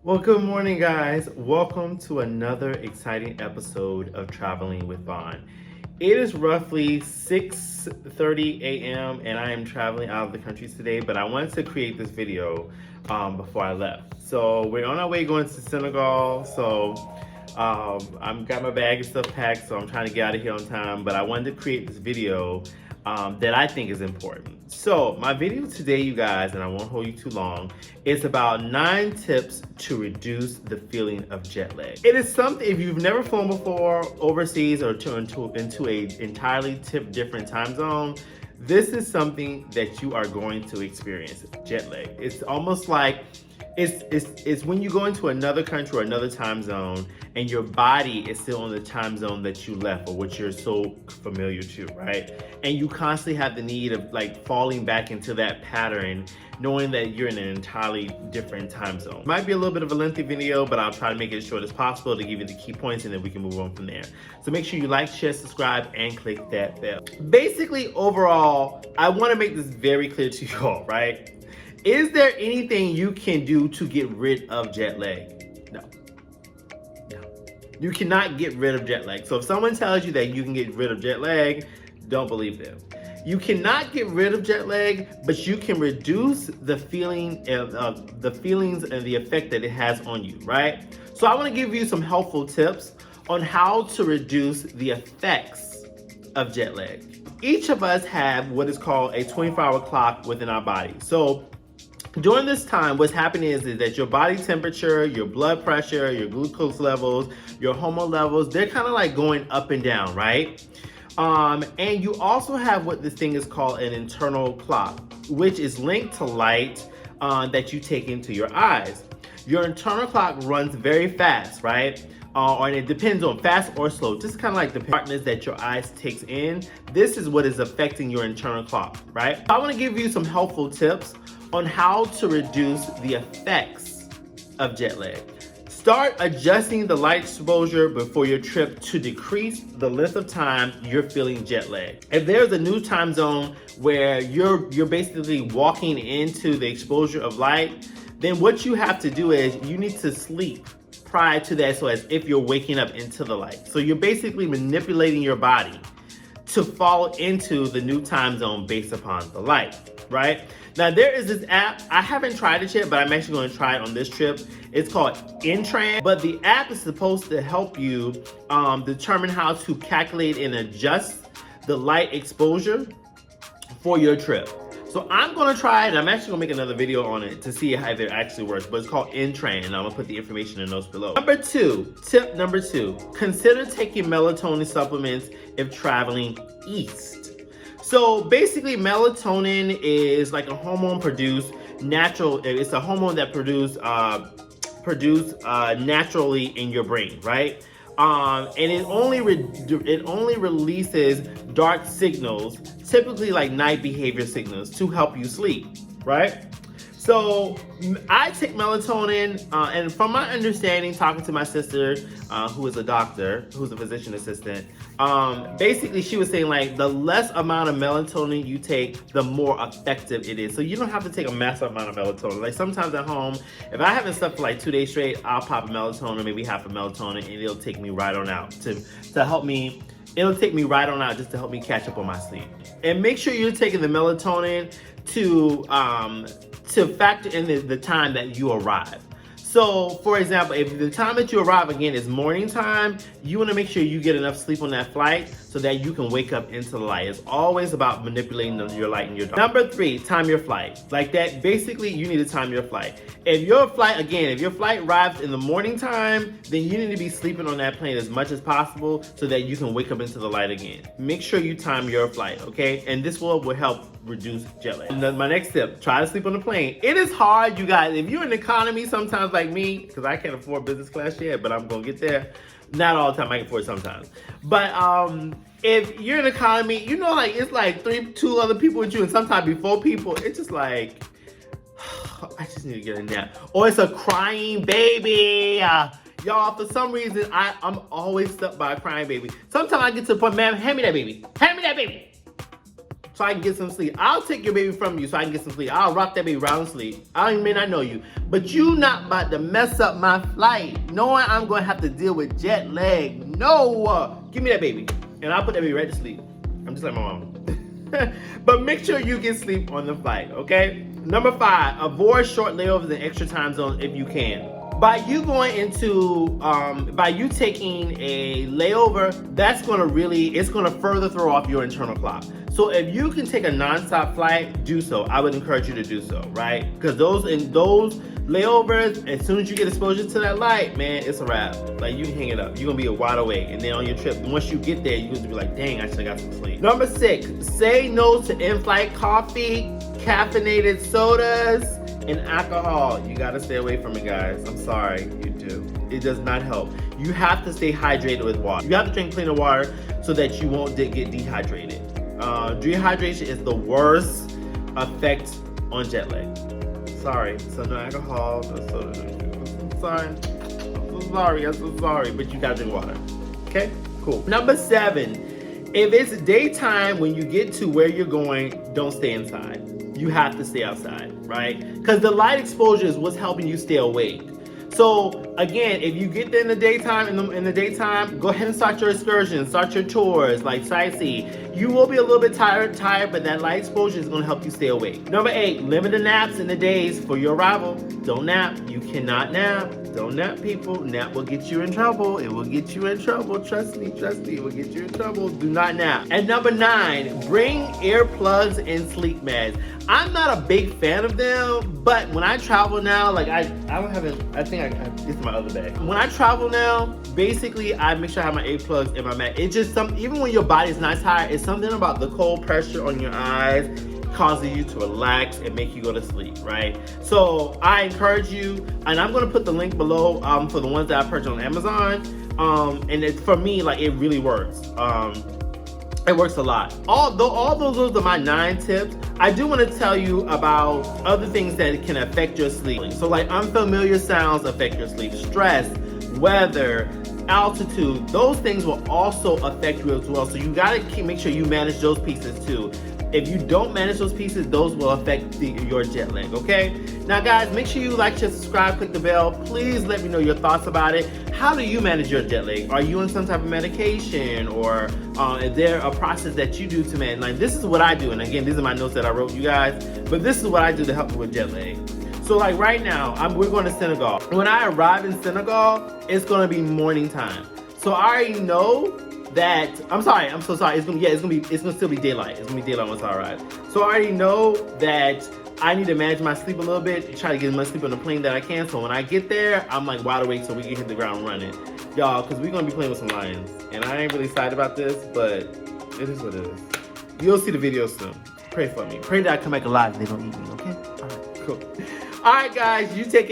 Well, good morning, guys. Welcome to another exciting episode of Traveling with Vaugh. It is roughly 6:30 a.m. and I am traveling out of the country today, but I wanted to create this video before I left. So we're on our way going to Senegal. So I've got my bag and stuff packed, so I'm trying to get out of here on time, but I wanted to create this video that I think is important. So my video today, you guys, and I won't hold you too long, is about 9 tips to reduce the feeling of jet lag. It is something, if you've never flown before overseas or into a entirely different time zone, this is something that you are going to experience, jet lag. It's almost like it's when you go into another country or another time zone and your body is still in the time zone that you left or what you're so familiar to, right? And you constantly have the need of like falling back into that pattern, knowing that you're in an entirely different time zone. Might be a little bit of a lengthy video, but I'll try to make it as short as possible to give you the key points and then we can move on from there. So make sure you like, share, subscribe, and click that bell. Basically, overall, I want to make this very clear to you all, right? Is there anything you can do to get rid of jet lag? No. You cannot get rid of jet lag. So if someone tells you that you can get rid of jet lag, don't believe them. You cannot get rid of jet lag, but you can reduce the feelings and the effect that it has on you, right? So I want to give you some helpful tips on how to reduce the effects of jet lag. Each of us have what is called a 24-hour clock within our body. So during this time, what's happening is that your body temperature, your blood pressure, your glucose levels, your hormone levels, they're kind of like going up and down, right? And you also have what this thing is called an internal clock, which is linked to light that you take into your eyes. Your internal clock runs very fast, right? And it depends on fast or slow. Just kind of like the brightness that your eyes takes in. This is what is affecting your internal clock, right? I want to give you some helpful tips on how to reduce the effects of jet lag. Start adjusting the light exposure before your trip to decrease the length of time you're feeling jet lag. If there's a new time zone where you're basically walking into the exposure of light, then what you have to do is you need to sleep prior to that, so as if you're waking up into the light. So you're basically manipulating your body to fall into the new time zone based upon the light, right? Now there is this app, I haven't tried it yet, but I'm actually going to try it on this trip. It's called Intran, but the app is supposed to help you determine how to calculate and adjust the light exposure for your trip. So I'm gonna try it. I'm actually gonna make another video on it to see how it actually works, but it's called Intran, and I'm gonna put the information in notes below. Tip number two, consider taking melatonin supplements if traveling east. So basically melatonin is like a hormone produced it's a hormone that produced naturally in your brain, right? And it only releases dark signals, typically like night behavior signals, to help you sleep, right? So I take melatonin, and from my understanding, talking to my sister, who is a doctor, who's a physician assistant, basically she was saying like the less amount of melatonin you take, the more effective it is. So you don't have to take a massive amount of melatonin. Like sometimes at home, if I haven't slept for like 2 days straight, I'll pop a melatonin, maybe half a melatonin, and it'll take me right on out to help me. It'll take me right on out just to help me catch up on my sleep. And make sure you're taking the melatonin to factor in the time that you arrive. So for example, if the time that you arrive again is morning time, you want to make sure you get enough sleep on that flight so that you can wake up into the light. It's always about manipulating your light and your dark. Number 3, time your flight. Like that, basically you need to time your flight. If your flight arrives in the morning time, then you need to be sleeping on that plane as much as possible so that you can wake up into the light again. Make sure you time your flight, okay? And this will help reduce jet lag. And then my next tip, try to sleep on the plane. It is hard, you guys. If you're in economy, sometimes like me, because I can't afford business class yet, but I'm gonna get there. Not all the time, I can afford it sometimes. But if you're in economy, you know, like it's like 2 other people with you, and sometimes be 4 people. It's just like, I just need to get a nap. Or it's a crying baby. Y'all, for some reason, I'm always stuck by a crying baby. Sometimes I get to the point, man, hand me that baby. Hand me that baby. so I can get some sleep. I'll take your baby from you so I can get some sleep. I'll rock that baby around sleep. I may not know you, but you not about to mess up my flight, knowing I'm gonna have to deal with jet lag. No, give me that baby, and I'll put that baby right to sleep. I'm just like my mom. But make sure you get sleep on the flight, okay? Number 5, avoid short layovers and extra time zones if you can. By you going into, by you taking a layover, it's gonna further throw off your internal clock. So if you can take a nonstop flight, do so. I would encourage you to do so, right? Because those layovers, as soon as you get exposure to that light, man, it's a wrap. Like, you can hang it up. You're gonna be wide awake. And then on your trip, once you get there, you're gonna be like, dang, I should have got some sleep. Number 6, say no to in-flight coffee, caffeinated sodas, and alcohol. You gotta stay away from it, guys. I'm sorry, you do. It does not help. You have to stay hydrated with water. You have to drink cleaner water so that you won't get dehydrated. Dehydration is the worst effect on jet lag. Sorry, so no alcohol, no soda, no juice. I'm sorry, I'm so sorry, but you gotta drink water. Okay, cool. Number 7, if it's daytime when you get to where you're going, don't stay inside. You have to stay outside, right? Because the light exposure is what's helping you stay awake. So again, if you get there in the daytime, go ahead and start your excursions, start your tours, like sightsee. You will be a little bit tired, but that light exposure is gonna help you stay awake. Number 8, limit the naps in the days for your arrival. Don't nap. You cannot nap. Don't nap, people. Nap will get you in trouble. It will get you in trouble. Trust me, it will get you in trouble. Do not nap. And number 9, bring earplugs and sleep meds. I'm not a big fan of them, but when I travel now, like it's my other bag. When I travel now, basically I make sure I have my earplugs and my mat. It's just even when your body's not tired, it's something about the cold pressure on your eyes causes you to relax and make you go to sleep, right? So I encourage you, and I'm gonna put the link below for the ones that I purchased on Amazon. And for me, like, it really works. It works a lot. All those are my 9 tips. I do want to tell you about other things that can affect your sleep. So like unfamiliar sounds affect your sleep. Stress, weather, altitude, those things will also affect you as well. So you gotta make sure you manage those pieces too. If you don't manage those pieces, those will affect your jet lag, okay? Now guys, make sure you like, share, subscribe, click the bell. Please let me know your thoughts about it. How do you manage your jet lag? Are you on some type of medication, or is there a process that you do to manage? Like, this is what I do, and again, these are my notes that I wrote you guys, but this is what I do to help you with jet lag. So like right now, we're going to Senegal. When I arrive in Senegal, it's gonna be morning time. So I already know that, I'm so sorry, it's gonna still be daylight. It's gonna be daylight once I arrive. So I already know that I need to manage my sleep a little bit, try to get as much sleep on the plane that I can. So when I get there, I'm like wide awake so we can hit the ground running. Y'all, because we're gonna be playing with some lions. And I ain't really excited about this, but it is what it is. You'll see the video soon. Pray for me. Pray that I come back alive and they don't eat me, okay? All right, cool. All right, guys, you take care.